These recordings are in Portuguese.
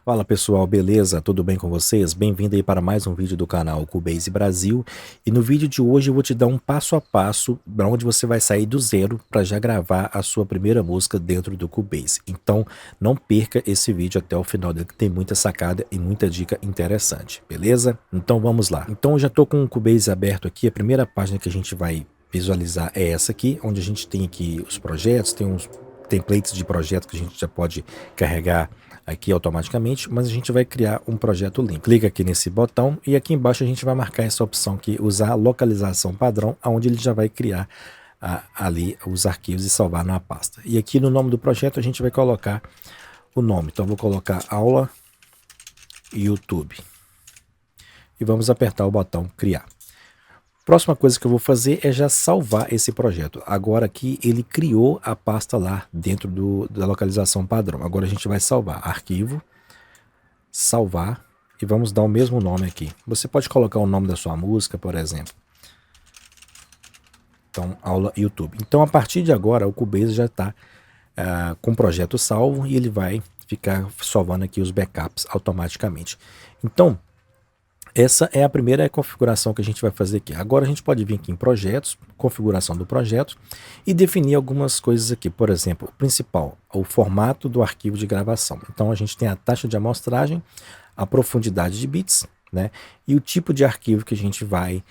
Fala pessoal, beleza? Tudo bem com vocês? Bem-vindo aí para mais um vídeo do canal Cubase Brasil. E no vídeo de hoje eu vou te dar um passo a passo para onde você vai sair do zero para já gravar a sua primeira música dentro do Cubase. Então não perca esse vídeo até o final dele, que tem muita sacada e muita dica interessante, beleza? Então vamos lá. Então eu já estou com o Cubase aberto aqui. A primeira página que a gente vai visualizar é essa aqui, onde a gente tem aqui os projetos, tem uns templates de projetos que a gente já pode carregar aqui automaticamente, mas a gente vai criar um projeto limpo. Clica aqui nesse botão e aqui embaixo a gente vai marcar essa opção aqui, usar a localização padrão, onde ele já vai criar ali os arquivos e salvar na pasta. E aqui no nome do projeto a gente vai colocar o nome. Então eu vou colocar aula YouTube e vamos apertar o botão criar. Próxima coisa que eu vou fazer é já salvar esse projeto. Agora aqui ele criou a pasta lá dentro da localização padrão. Agora a gente vai salvar arquivo, salvar e vamos dar o mesmo nome aqui. Você pode colocar o nome da sua música, por exemplo. Então, aula YouTube. Então a partir de agora o Cubase já está com o projeto salvo e ele vai ficar salvando aqui os backups automaticamente. Então, essa é a primeira configuração que a gente vai fazer aqui. Agora a gente pode vir aqui em projetos, configuração do projeto e definir algumas coisas aqui. Por exemplo, o principal, o formato do arquivo de gravação. Então a gente tem a taxa de amostragem, a profundidade de bits, né, e o tipo de arquivo que a gente vai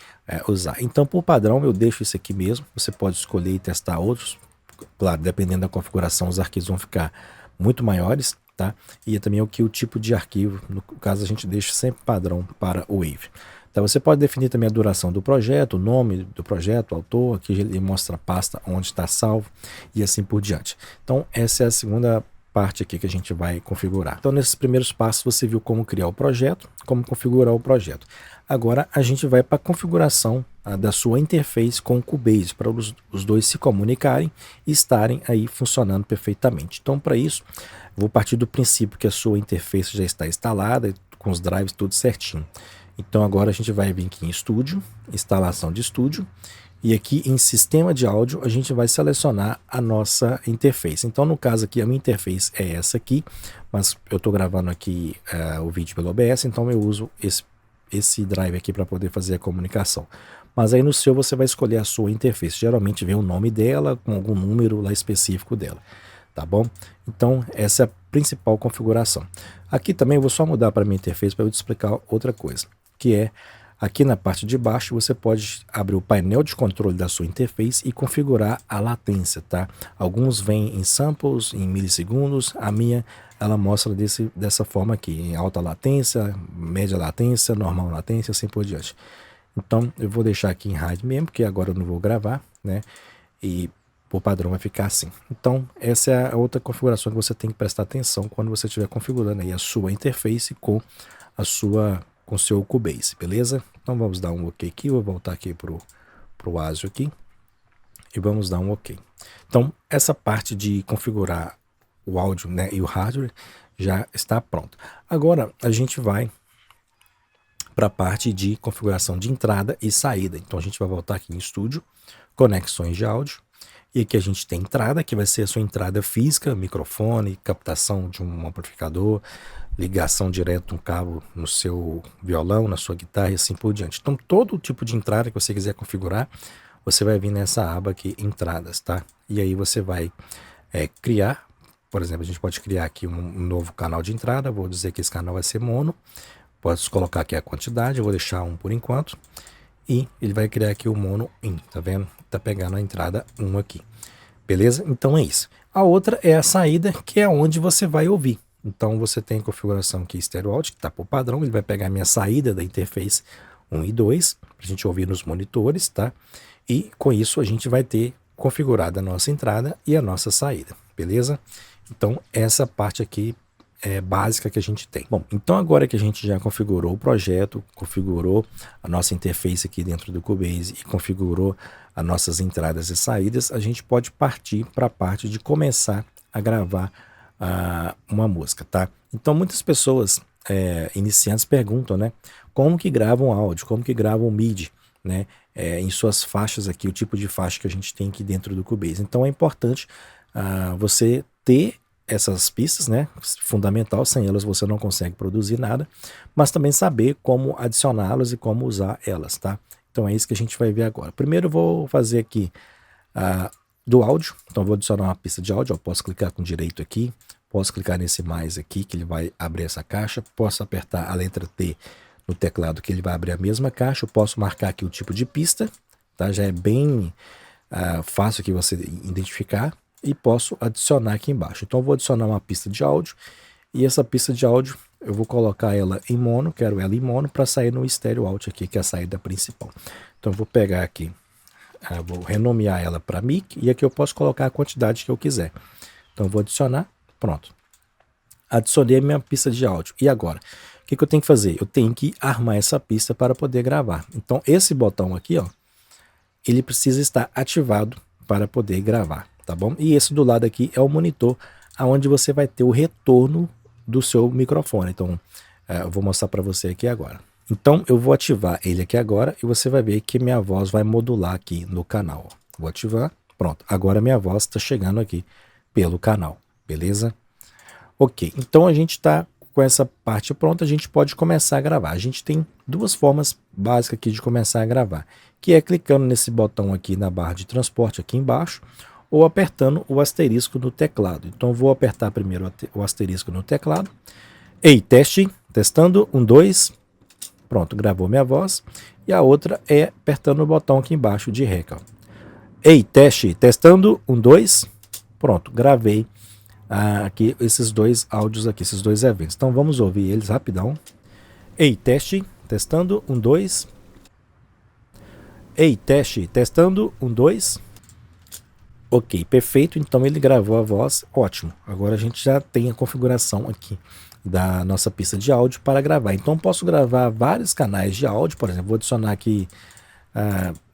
usar. Então por padrão eu deixo isso aqui mesmo. Você pode escolher e testar outros. Claro, dependendo da configuração os arquivos vão ficar muito maiores. Tá? E também o tipo de arquivo, no caso a gente deixa sempre padrão para o Wave. Então você pode definir também a duração do projeto, o nome do projeto, o autor, aqui ele mostra a pasta onde está salvo e assim por diante. Então essa é a segunda parte aqui que a gente vai configurar. Então nesses primeiros passos você viu como criar o projeto, como configurar o projeto. Agora a gente vai para a configuração da sua interface com o Cubase, para os dois se comunicarem e estarem aí funcionando perfeitamente. Então para isso, vou partir do princípio que a sua interface já está instalada, com os drives tudo certinho. Então agora a gente vai vir aqui em estúdio, instalação de estúdio, e aqui em sistema de áudio a gente vai selecionar a nossa interface. Então no caso aqui a minha interface é essa aqui, mas eu estou gravando aqui o vídeo pelo OBS, então eu uso esse drive aqui para poder fazer a comunicação. Mas aí no seu você vai escolher a sua interface, geralmente vem o nome dela com algum número lá específico dela, tá bom? Então essa é a principal configuração. Aqui também eu vou só mudar para a minha interface para eu te explicar outra coisa, que é aqui na parte de baixo você pode abrir o painel de controle da sua interface e configurar a latência, tá? Alguns vêm em samples, em milissegundos, a minha ela mostra dessa forma aqui, em alta latência, média latência, normal latência, assim por diante. Então eu vou deixar aqui em rádio mesmo, porque agora eu não vou gravar, né? E por padrão vai ficar assim. Então essa é a outra configuração que você tem que prestar atenção quando você estiver configurando aí a sua interface com o seu Cubase, beleza? Então vamos dar um OK aqui, vou voltar aqui pro ASIO aqui e vamos dar um OK. Então essa parte de configurar o áudio, né, e o hardware já está pronto. Agora a gente vai para a parte de configuração de entrada e saída. Então a gente vai voltar aqui em estúdio, conexões de áudio, e aqui a gente tem entrada, que vai ser a sua entrada física, microfone, captação de um amplificador, ligação direto de um cabo no seu violão, na sua guitarra e assim por diante. Então todo tipo de entrada que você quiser configurar, você vai vir nessa aba aqui, entradas, tá? E aí você vai criar, por exemplo, a gente pode criar aqui um novo canal de entrada, vou dizer que esse canal vai ser mono, pode colocar aqui a quantidade, eu vou deixar um por enquanto, e ele vai criar aqui o mono in, tá vendo? Tá pegando a entrada 1 aqui, beleza? Então é isso. A outra é a saída, que é onde você vai ouvir. Então você tem a configuração aqui Stereo Out, que está por padrão, ele vai pegar a minha saída da interface 1 e 2, para a gente ouvir nos monitores, tá? E com isso a gente vai ter configurada a nossa entrada e a nossa saída, beleza? Então essa parte aqui básica que a gente tem. Bom, então agora que a gente já configurou o projeto, configurou a nossa interface aqui dentro do Cubase e configurou as nossas entradas e saídas, a gente pode partir para a parte de começar a gravar uma música, tá? Então muitas pessoas iniciantes perguntam, né, como que gravam áudio, como que gravam MIDI, né, em suas faixas aqui, o tipo de faixa que a gente tem aqui dentro do Cubase. Então é importante você ter essas pistas, né? Fundamental, sem elas você não consegue produzir nada, mas também saber como adicioná-las e como usar elas, tá? Então é isso que a gente vai ver agora. Primeiro eu vou fazer aqui do áudio, então eu vou adicionar uma pista de áudio, eu posso clicar com direito aqui, posso clicar nesse mais aqui, que ele vai abrir essa caixa, posso apertar a letra T no teclado, que ele vai abrir a mesma caixa, eu posso marcar aqui o tipo de pista, tá? Já é bem fácil que você identificar, e posso adicionar aqui embaixo. Então eu vou adicionar uma pista de áudio, e essa pista de áudio eu vou colocar ela em mono, quero ela em mono para sair no estéreo out aqui, que é a saída principal. Então eu vou pegar aqui, vou renomear ela para mic, e aqui eu posso colocar a quantidade que eu quiser. Então eu vou adicionar, pronto. Adicionei a minha pista de áudio. E agora? O que eu tenho que fazer? Eu tenho que armar essa pista para poder gravar. Então esse botão aqui, ó, ele precisa estar ativado para poder gravar, tá bom? E esse do lado aqui é o monitor, aonde você vai ter o retorno do seu microfone. Então, eu vou mostrar para você aqui agora. Então, eu vou ativar ele aqui agora e você vai ver que minha voz vai modular aqui no canal. Vou ativar, pronto. Agora minha voz está chegando aqui pelo canal, beleza? Ok, então a gente está com essa parte pronta, a gente pode começar a gravar. A gente tem duas formas básicas aqui de começar a gravar, que é clicando nesse botão aqui na barra de transporte aqui embaixo, ou apertando o asterisco no teclado. Então eu vou apertar primeiro o asterisco no teclado. Ei, teste, testando, 1, 2, pronto, gravou minha voz. E a outra é apertando o botão aqui embaixo de REC. Ei, teste, testando, 1, 2, pronto, gravei aqui esses dois áudios aqui, esses dois eventos. Então vamos ouvir eles rapidão. Ei, teste, testando, 1, 2. Ei, teste, testando, 1, 2. Ok, perfeito, então ele gravou a voz, ótimo. Agora a gente já tem a configuração aqui da nossa pista de áudio para gravar. Então posso gravar vários canais de áudio, por exemplo, vou adicionar aqui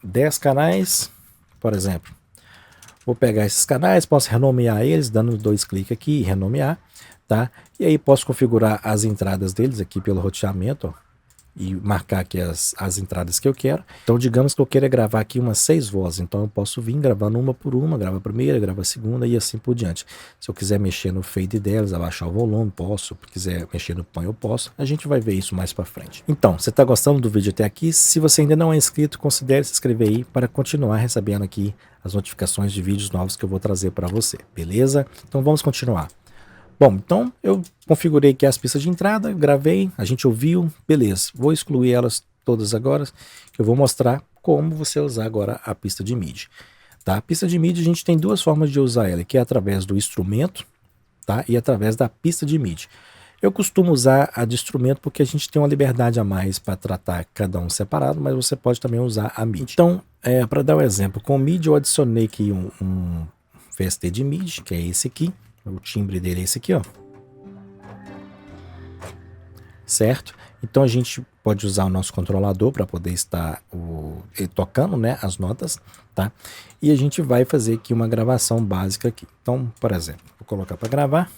10 canais, por exemplo. Vou pegar esses canais, posso renomear eles, dando 2 cliques aqui e renomear, tá? E aí posso configurar as entradas deles aqui pelo roteamento, ó, e marcar aqui as entradas que eu quero. Então digamos que eu queira gravar aqui umas 6 vozes, então eu posso vir gravando uma por uma, grava a primeira, grava a segunda e assim por diante. Se eu quiser mexer no fade delas, abaixar o volume, posso. Se quiser mexer no pan, eu posso. A gente vai ver isso mais para frente. Então, você está gostando do vídeo até aqui? Se você ainda não é inscrito, considere se inscrever aí para continuar recebendo aqui as notificações de vídeos novos que eu vou trazer para você, beleza? Então vamos continuar. Bom, então eu configurei aqui as pistas de entrada, gravei, a gente ouviu, beleza. Vou excluir elas todas agora, que eu vou mostrar como você usar agora a pista de MIDI. Tá? A pista de MIDI a gente tem duas formas de usar ela, que é através do instrumento, tá? E através da pista de MIDI. Eu costumo usar a de instrumento porque a gente tem uma liberdade a mais para tratar cada um separado, mas você pode também usar a MIDI. Então, para dar um exemplo, com o MIDI eu adicionei aqui um VST de MIDI, que é esse aqui. O timbre dele é esse aqui, ó. Certo? Então a gente pode usar o nosso controlador para poder estar tocando, né, as notas, tá? E a gente vai fazer aqui uma gravação básica aqui. Então, por exemplo, vou colocar para gravar.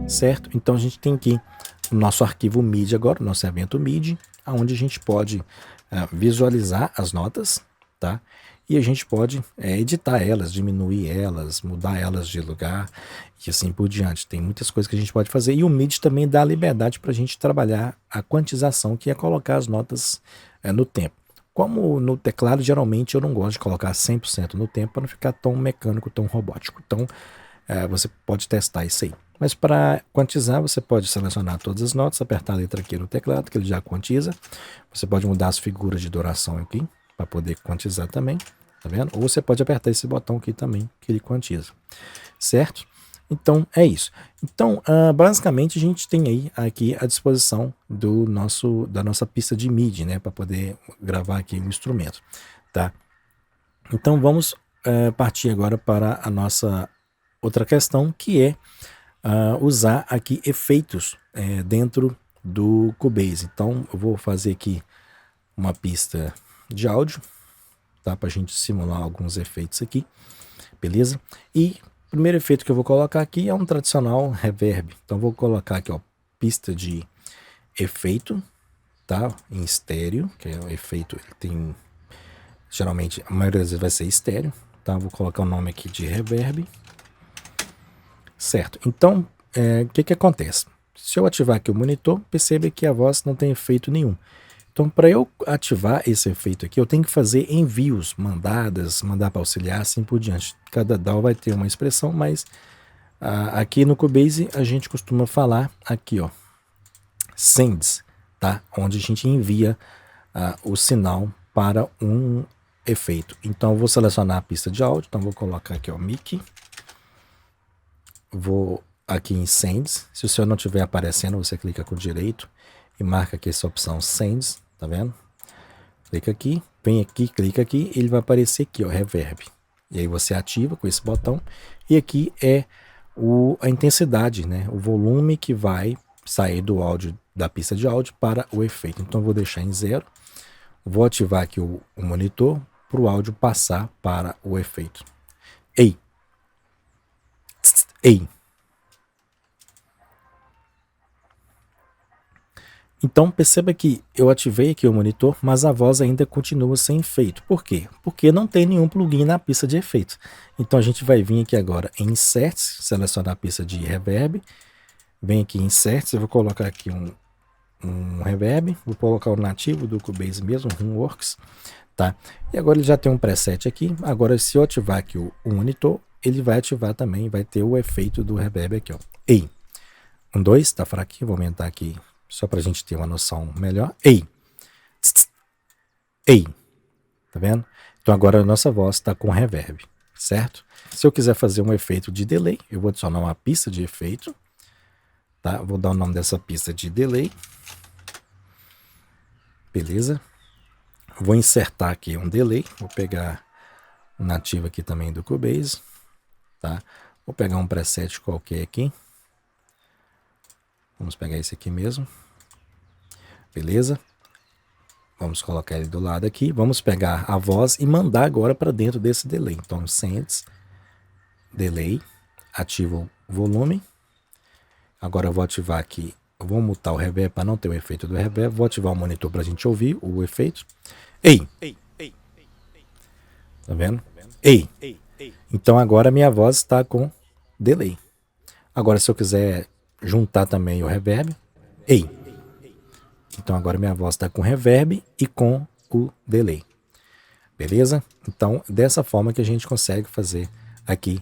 Certo? Então a gente tem aqui o nosso arquivo MIDI agora, o nosso evento MIDI, onde a gente pode visualizar as notas, tá? E a gente pode editar elas, diminuir elas, mudar elas de lugar e assim por diante. Tem muitas coisas que a gente pode fazer. E o MIDI também dá liberdade para a gente trabalhar a quantização, que é colocar as notas no tempo. Como no teclado, geralmente eu não gosto de colocar 100% no tempo para não ficar tão mecânico, tão robótico. Então você pode testar isso aí. Mas para quantizar, você pode selecionar todas as notas, apertar a letra Q no teclado, que ele já quantiza. Você pode mudar as figuras de duração aqui, para poder quantizar também, tá vendo? Ou você pode apertar esse botão aqui também, que ele quantiza, certo? Então, é isso. Então, basicamente, a gente tem aí aqui à disposição da nossa pista de MIDI, né? Para poder gravar aqui o instrumento, tá? Então, vamos partir agora para a nossa outra questão, que é usar aqui efeitos dentro do Cubase. Então eu vou fazer aqui uma pista de áudio, tá? Para a gente simular alguns efeitos aqui, beleza? E o primeiro efeito que eu vou colocar aqui é um tradicional reverb. Então vou colocar aqui, ó, pista de efeito, tá? Em estéreo, que é o efeito, ele tem, geralmente, a maioria das vezes vai ser estéreo, tá? Vou colocar o nome aqui de reverb, certo? Então, o que acontece? Se eu ativar aqui o monitor, perceba que a voz não tem efeito nenhum. Então, para eu ativar esse efeito aqui, eu tenho que fazer envios, mandar para auxiliar, assim por diante. Cada DAW vai ter uma expressão, mas aqui no Cubase a gente costuma falar aqui, ó, sends, tá? Onde a gente envia o sinal para um efeito. Então, eu vou selecionar a pista de áudio, então vou colocar aqui, ó, mic. Vou aqui em sends. Se o seu não estiver aparecendo, você clica com o direito e marca aqui essa opção sends, tá vendo? Clica aqui, vem aqui, clica aqui, ele vai aparecer aqui, ó, reverb. E aí você ativa com esse botão e aqui é a intensidade, né? O volume que vai sair do áudio, da pista de áudio para o efeito. Então eu vou deixar em 0. Vou ativar aqui o monitor para o áudio passar para o efeito. Ei! Ei! Então perceba que eu ativei aqui o monitor, mas a voz ainda continua sem efeito. Por quê? Porque não tem nenhum plugin na pista de efeito. Então a gente vai vir aqui agora em Inserts, selecionar a pista de reverb. Vem aqui em Inserts, eu vou colocar aqui um reverb, vou colocar o nativo do Cubase mesmo, Runworks, tá? E agora ele já tem um preset aqui. Agora se eu ativar aqui o monitor, ele vai ativar também, vai ter o efeito do reverb aqui, ó. Ei! 1, 2, tá fraquinho, vou aumentar aqui só para a gente ter uma noção melhor. Ei! Ei! Tá vendo? Então agora a nossa voz está com reverb, certo? Se eu quiser fazer um efeito de delay, eu vou adicionar uma pista de efeito, tá? Vou dar o nome dessa pista de delay. Beleza? Vou insertar aqui um delay, vou pegar um nativo aqui também do Cubase, tá? Vou pegar um preset qualquer aqui. Vamos pegar esse aqui mesmo. Beleza? Vamos colocar ele do lado aqui. Vamos pegar a voz e mandar agora para dentro desse delay. Então, sends, delay, ativo o volume. Agora eu vou ativar aqui, eu vou mutar o reverb para não ter o efeito do reverb. Vou ativar o monitor para a gente ouvir o efeito. Ei! Tá vendo? Ei! Então agora minha voz está com delay. Agora se eu quiser juntar também o reverb, ei! Então agora minha voz está com reverb e com o delay. Beleza? Então dessa forma que a gente consegue fazer aqui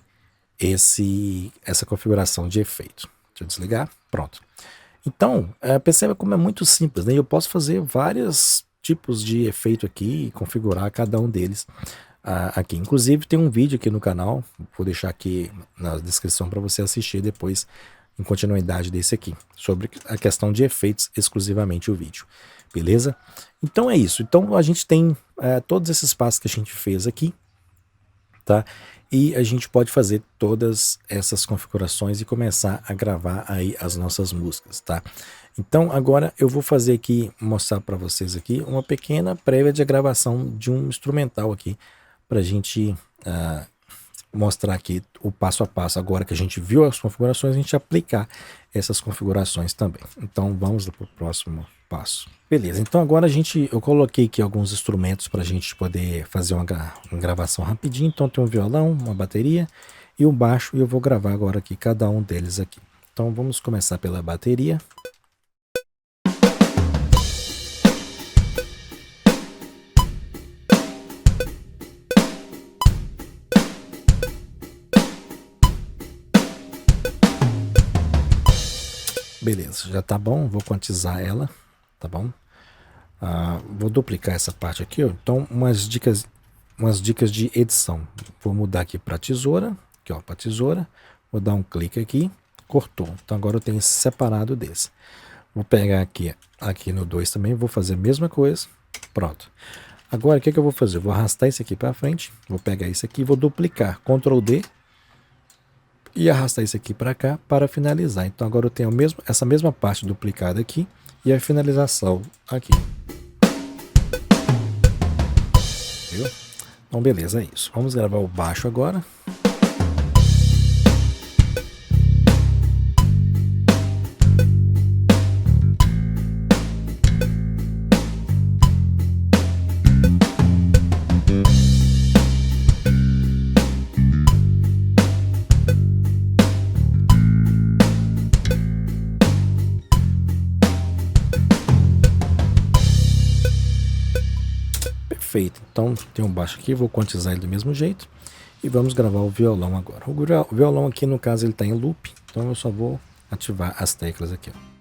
essa configuração de efeito. Deixa eu desligar. Pronto. Então, perceba como é muito simples, né? Eu posso fazer vários tipos de efeito aqui e configurar cada um deles aqui. Inclusive tem um vídeo aqui no canal, vou deixar aqui na descrição para você assistir depois, em continuidade desse aqui, sobre a questão de efeitos, exclusivamente o vídeo. Beleza? Então é isso. Então a gente tem todos esses passos que a gente fez aqui, tá? E a gente pode fazer todas essas configurações e começar a gravar aí as nossas músicas, tá? Então agora eu vou fazer aqui, mostrar para vocês aqui uma pequena prévia de gravação de um instrumental aqui, para a gente mostrar aqui o passo a passo. Agora que a gente viu as configurações, a gente aplicar essas configurações também. Então vamos para o próximo passo. Beleza, então agora eu coloquei aqui alguns instrumentos para a gente poder fazer uma gravação rapidinho. Então tem um violão, uma bateria e um baixo, e eu vou gravar agora aqui cada um deles aqui. Então vamos começar pela bateria. Beleza, já tá bom, vou quantizar ela, tá bom? Vou duplicar essa parte aqui, ó. Então umas dicas de edição. Vou mudar aqui para tesoura, aqui ó, para tesoura, vou dar um clique aqui, cortou. Então agora eu tenho separado desse. Vou pegar aqui no 2 também, vou fazer a mesma coisa, pronto. Agora o que eu vou fazer? Eu vou arrastar esse aqui para frente, vou pegar esse aqui, vou duplicar, Ctrl D, e arrastar isso aqui para cá para finalizar. Então agora eu tenho essa mesma parte duplicada aqui e a finalização aqui. Viu? Então beleza, é isso. Vamos gravar o baixo agora. Perfeito, então tem um baixo aqui, vou quantizar ele do mesmo jeito e vamos gravar o violão agora. O violão aqui no caso ele está em loop, então eu só vou ativar as teclas aqui, ó.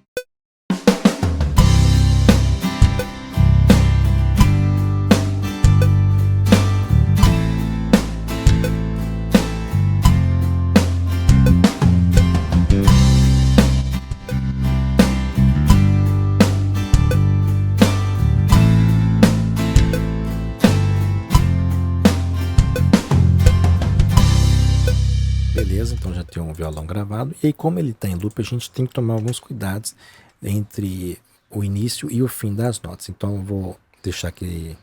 Beleza, então já tem um violão gravado. E aí, como ele está em loop, a gente tem que tomar alguns cuidados entre o início e o fim das notas. Então eu vou deixar aqui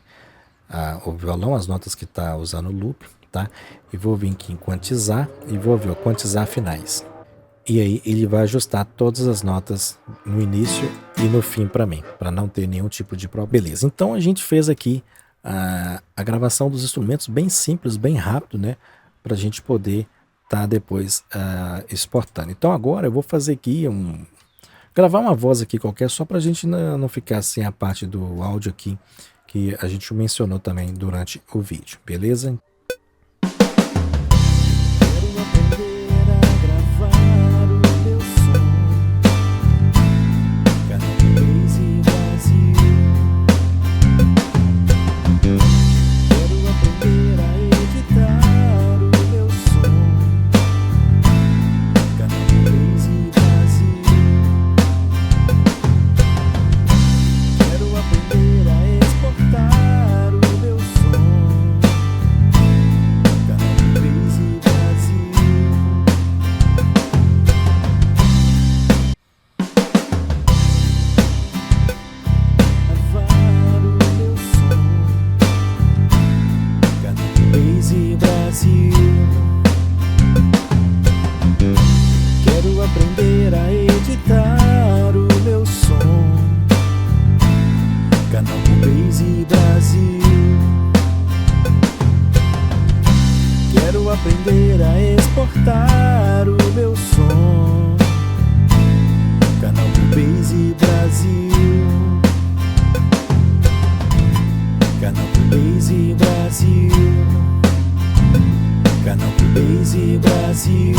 o violão, as notas que está usando o loop, tá? E vou vir aqui em quantizar e vou ver o quantizar finais. E aí ele vai ajustar todas as notas no início e no fim para mim, para não ter nenhum tipo de problema. Beleza, então a gente fez aqui a gravação dos instrumentos bem simples, bem rápido, né? Para a gente poder tá depois exportando. Então agora eu vou fazer aqui gravar uma voz aqui qualquer, só para a gente não ficar sem a parte do áudio aqui que a gente mencionou também durante o vídeo, beleza? Quero aprender a editar o meu som. Canal Cubase Brasil. Quero aprender a exportar o meu som. Canal Cubase Brasil. Canal Cubase Brasil. Canal Cubase Brasil.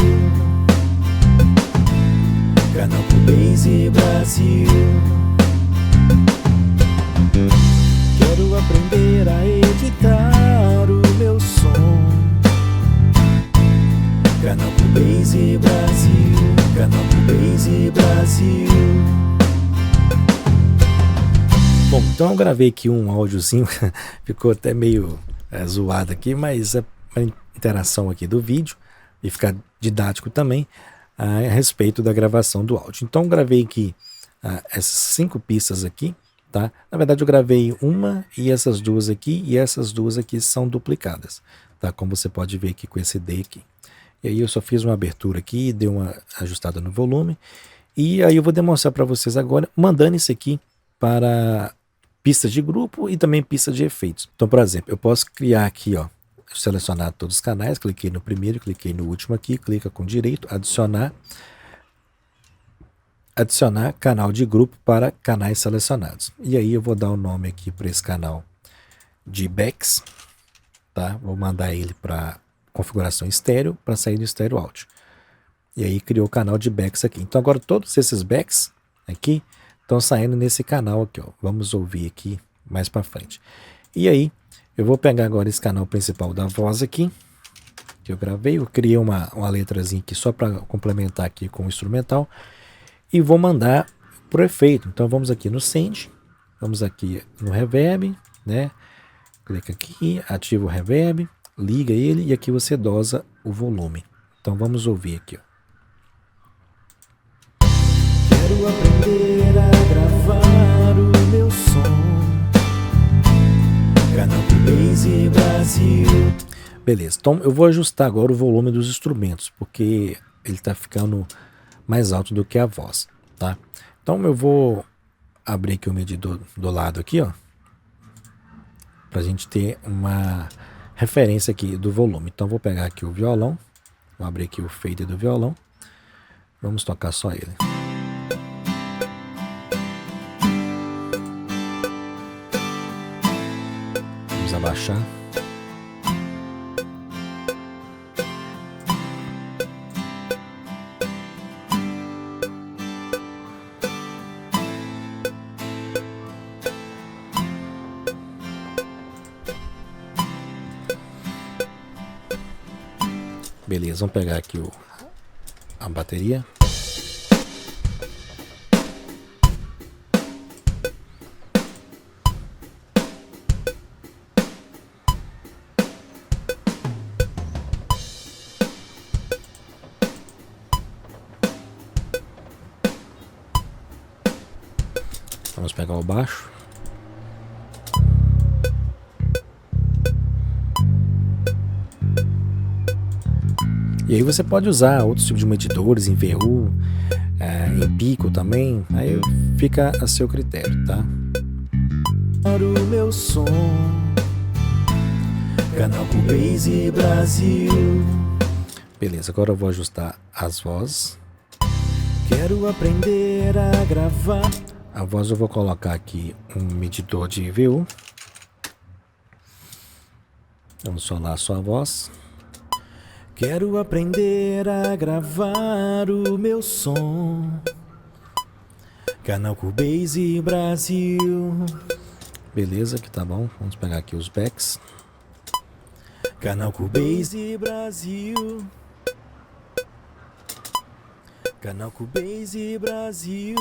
Canal Cubase Brasil. Quero aprender a editar o meu som. Canal Cubase Brasil. Canal Cubase Brasil. Bom, então eu gravei aqui um áudiozinho, ficou até meio zoado aqui, mas é uma interação aqui do vídeo e ficar didático também a respeito da gravação do áudio. Então eu gravei aqui essas 5 pistas aqui, tá? Na verdade eu gravei uma e essas duas aqui são duplicadas, tá? Como você pode ver aqui com esse D aqui. E aí eu só fiz uma abertura aqui, dei uma ajustada no volume e aí eu vou demonstrar para vocês agora mandando isso aqui para pistas de grupo e também pistas de efeitos. Então, por exemplo, eu posso criar aqui, ó, selecionar todos os canais, cliquei no primeiro, cliquei no último aqui, clica com direito, adicionar canal de grupo para canais selecionados. E aí eu vou dar o nome aqui para esse canal de Becks, tá? Vou mandar ele para configuração estéreo para sair do estéreo áudio. E aí criou o canal de Becks aqui. Então agora todos esses Becks aqui estão saindo nesse canal aqui, ó. Vamos ouvir aqui mais para frente. E aí eu vou pegar agora esse canal principal da voz aqui, que eu gravei, eu criei uma letrazinha aqui só para complementar aqui com o instrumental, e vou mandar pro efeito. Então vamos aqui no Send, vamos aqui no Reverb, né? Clica aqui, ativa o Reverb, liga ele e aqui você dosa o volume. Então vamos ouvir aqui, ó. Quero aprender a gravar o meu som. Canal Cubase Brasil. Beleza, então eu vou ajustar agora o volume dos instrumentos, porque ele está ficando mais alto do que a voz, tá? Então eu vou abrir aqui o medidor do lado aqui, ó, pra gente ter uma referência aqui do volume. Então vou pegar aqui o violão, vou abrir aqui o fader do violão, vamos tocar só ele. Vamos abaixar. Beleza, vamos pegar aqui a bateria. Vamos pegar o baixo. E aí você pode usar outros tipos de medidores em VU, em pico também, aí fica a seu critério, tá? Para o meu som, canal Cubase Brasil. Beleza, agora eu vou ajustar as vozes. Quero aprender a gravar. A voz eu vou colocar aqui um medidor de VU. Vamos solar só a voz. Quero aprender a gravar o meu som. Canal Cubase Brasil. Beleza, que tá bom. Vamos pegar aqui os backs. Canal Cubase Brasil. Canal Cubase Brasil.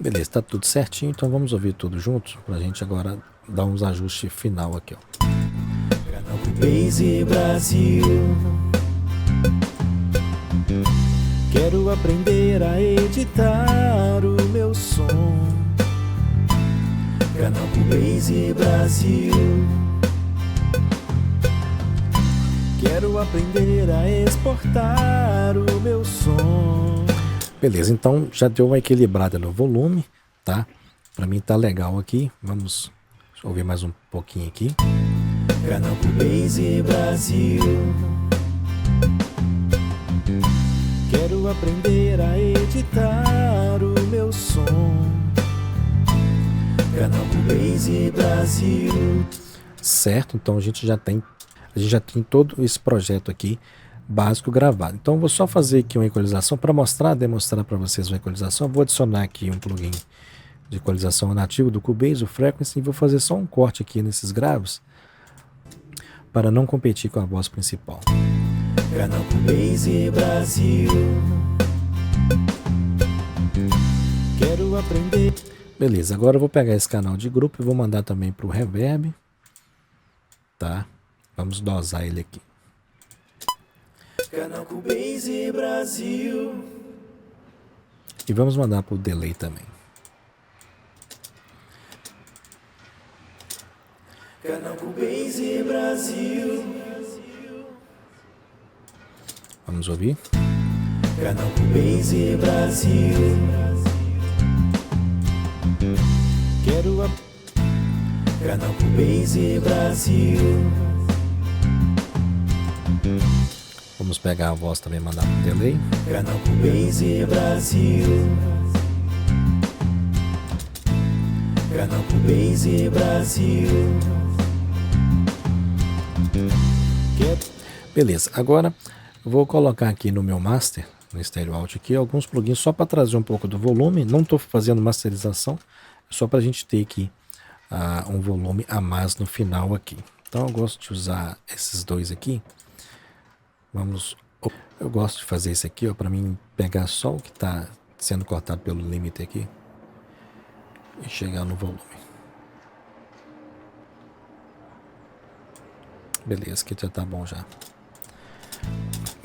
Beleza, tá tudo certinho. Então vamos ouvir tudo junto pra gente agora dar uns ajustes final aqui, ó. Canal Cubase Brasil. Quero aprender a editar o meu som. Canal Cubase Brasil. Quero aprender a exportar o meu som. Beleza, então já deu uma equilibrada no volume, tá? Pra mim tá legal aqui. Vamos ouvir mais um pouquinho aqui. Canal Cubase Brasil. Quero aprender a editar o meu som. Canal Cubase Brasil. Certo, então a gente já tem todo esse projeto aqui básico gravado. Então eu vou só fazer aqui uma equalização para demonstrar para vocês uma equalização. Eu vou adicionar aqui um plugin de equalização nativo do Cubase, o Frequency, e vou fazer só um corte aqui nesses graves para não competir com a voz principal. Canal Cubase Brasil. Quero aprender. Beleza, agora eu vou pegar esse canal de grupo e vou mandar também para o reverb, tá? Vamos dosar ele aqui. Canal Cubase Brasil. E vamos mandar para o delay também. Canal Cubase Brasil. Vamos ouvir? Canal Cubase Brasil. Quero a Canal Cubase Brasil. Vamos pegar a voz também e mandar pro delay. Canal Cubase Brasil. Canal Cubase Brasil. Beleza, agora eu vou colocar aqui no meu master, no Stereo Out aqui, alguns plugins só para trazer um pouco do volume. Não estou fazendo masterização, é só para a gente ter aqui um volume a mais no final aqui. Então eu gosto de usar esses dois aqui. Eu gosto de fazer isso aqui, ó, para mim pegar só o que está sendo cortado pelo limiter aqui e chegar no volume. Beleza, aqui já tá bom já.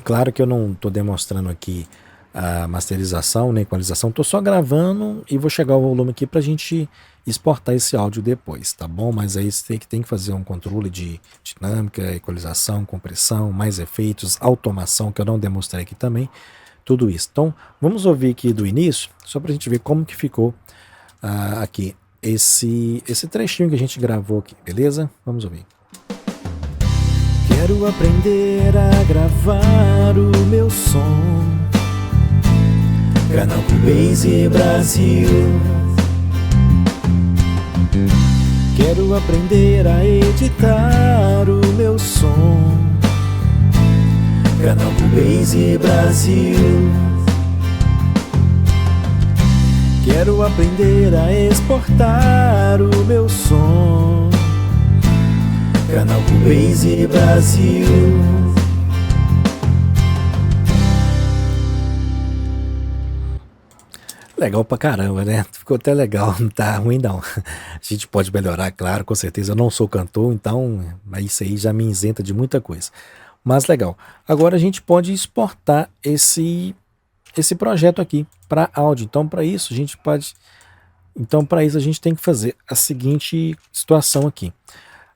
Claro que eu não estou demonstrando aqui a masterização, né, equalização. Estou só gravando e vou chegar ao volume aqui para a gente exportar esse áudio depois, tá bom? Mas aí você tem que fazer um controle de dinâmica, equalização, compressão, mais efeitos, automação, que eu não demonstrei aqui também, tudo isso. Então, vamos ouvir aqui do início, só para a gente ver como que ficou aqui esse trechinho que a gente gravou aqui, beleza? Vamos ouvir. Quero aprender a gravar o meu som, canal Cubase Brasil. Quero aprender a editar o meu som, canal Cubase Brasil. Quero aprender a exportar o meu som, canal Cubase Brasil. Legal pra caramba, né? Ficou até legal, não tá ruim não. A gente pode melhorar, claro, com certeza. Eu não sou cantor, então isso aí já me isenta de muita coisa. Mas legal. Agora a gente pode exportar esse projeto aqui para áudio. Então para isso a gente tem que fazer a seguinte situação aqui.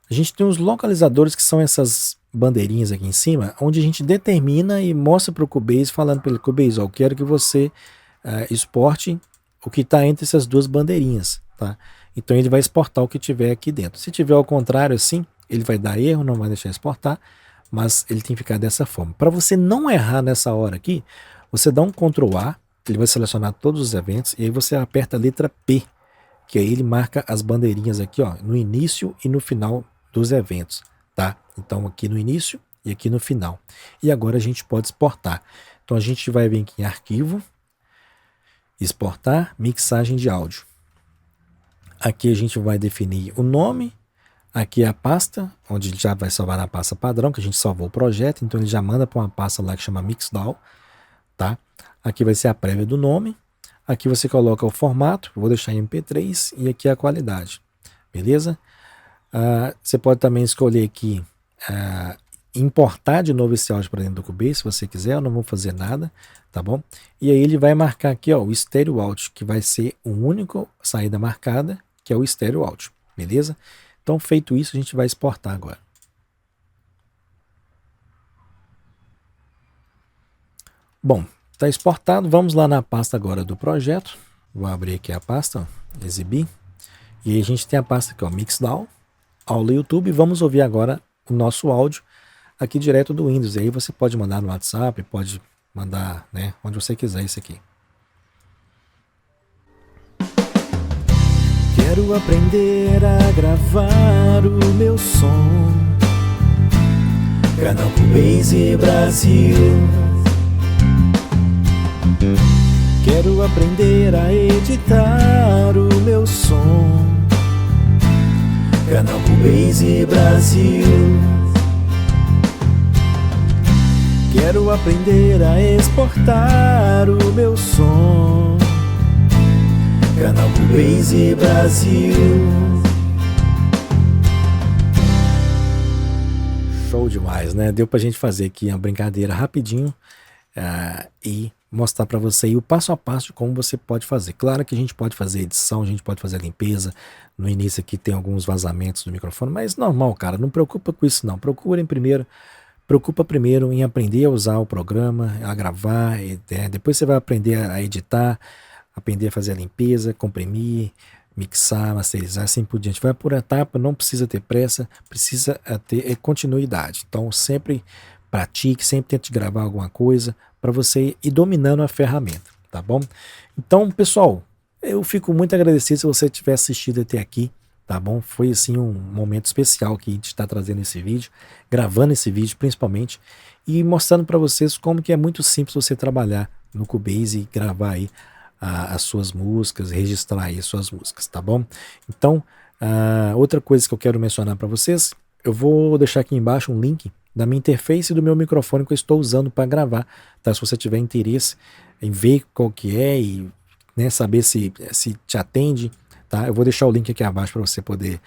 A gente tem os localizadores, que são essas bandeirinhas aqui em cima, onde a gente determina e mostra para o Cubase, falando para ele: Cubase, eu quero que você exporte o que está entre essas duas bandeirinhas, tá? Então ele vai exportar o que tiver aqui dentro. Se tiver ao contrário assim, ele vai dar erro, não vai deixar exportar, mas ele tem que ficar dessa forma. Para você não errar nessa hora aqui, você dá um Ctrl A, ele vai selecionar todos os eventos, e aí você aperta a letra P, que aí ele marca as bandeirinhas aqui, ó, no início e no final dos eventos, tá? Então aqui no início e aqui no final. E agora a gente pode exportar. Então a gente vai vir aqui em arquivo, exportar, mixagem de áudio. Aqui a gente vai definir o nome, aqui é a pasta, onde ele já vai salvar na pasta padrão, que a gente salvou o projeto, então ele já manda para uma pasta lá que chama Mixdown, tá? Aqui vai ser a prévia do nome, aqui você coloca o formato, vou deixar em MP3, e aqui a qualidade, beleza? Você pode também escolher aqui importar de novo esse áudio para dentro do Cubase, se você quiser. Eu não vou fazer nada, tá bom? E aí ele vai marcar aqui, ó, o Stereo Out, que vai ser o único saída marcada, que é o Stereo Out, beleza? Então, feito isso, a gente vai exportar agora. Bom, está exportado. Vamos lá na pasta agora do projeto. Vou abrir aqui a pasta, ó, exibir. E aí a gente tem a pasta aqui, ó, Mixdown, aula YouTube. Vamos ouvir agora o nosso áudio aqui direto do Windows. E aí você pode mandar no WhatsApp, pode mandar, né, onde você quiser isso aqui. Quero aprender a gravar o meu som, canal Cubase Brasil. Quero aprender a editar o meu som, canal Cubase Brasil. Quero aprender a exportar o meu som, canal Cubase Brasil. Show demais, né? Deu pra gente fazer aqui uma brincadeira rapidinho e mostrar para você aí o passo a passo de como você pode fazer. Claro que a gente pode fazer edição, a gente pode fazer limpeza. No início aqui tem alguns vazamentos do microfone, mas normal, cara, não preocupa com isso não. Preocupa primeiro em aprender a usar o programa, a gravar, depois você vai aprender a editar, aprender a fazer a limpeza, comprimir, mixar, masterizar, assim por diante. Vai por etapa, não precisa ter pressa, precisa ter continuidade. Então sempre pratique, sempre tente gravar alguma coisa para você ir dominando a ferramenta, tá bom? Então, pessoal, eu fico muito agradecido se você tiver assistido até aqui, tá bom? Foi assim um momento especial que a gente está trazendo esse vídeo, gravando esse vídeo principalmente, e mostrando para vocês como que é muito simples você trabalhar no Cubase e gravar aí as suas músicas, registrar aí as suas músicas, tá bom? Então, outra coisa que eu quero mencionar para vocês, eu vou deixar aqui embaixo um link da minha interface e do meu microfone que eu estou usando para gravar, tá? Se você tiver interesse em ver qual que é e, né, saber se te atende, tá? Eu vou deixar o link aqui abaixo para você poder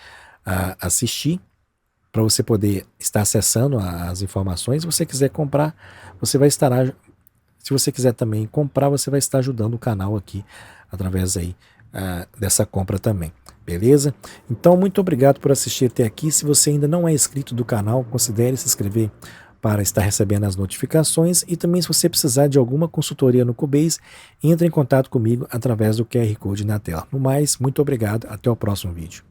assistir, para você poder estar acessando as informações. Se você quiser comprar, você vai estar Se você quiser também comprar, você vai estar ajudando o canal aqui através aí dessa compra também. Beleza? Então, muito obrigado por assistir até aqui. Se você ainda não é inscrito do canal, considere se inscrever para estar recebendo as notificações, e também se você precisar de alguma consultoria no Cubase, entre em contato comigo através do QR Code na tela. No mais, muito obrigado, até o próximo vídeo.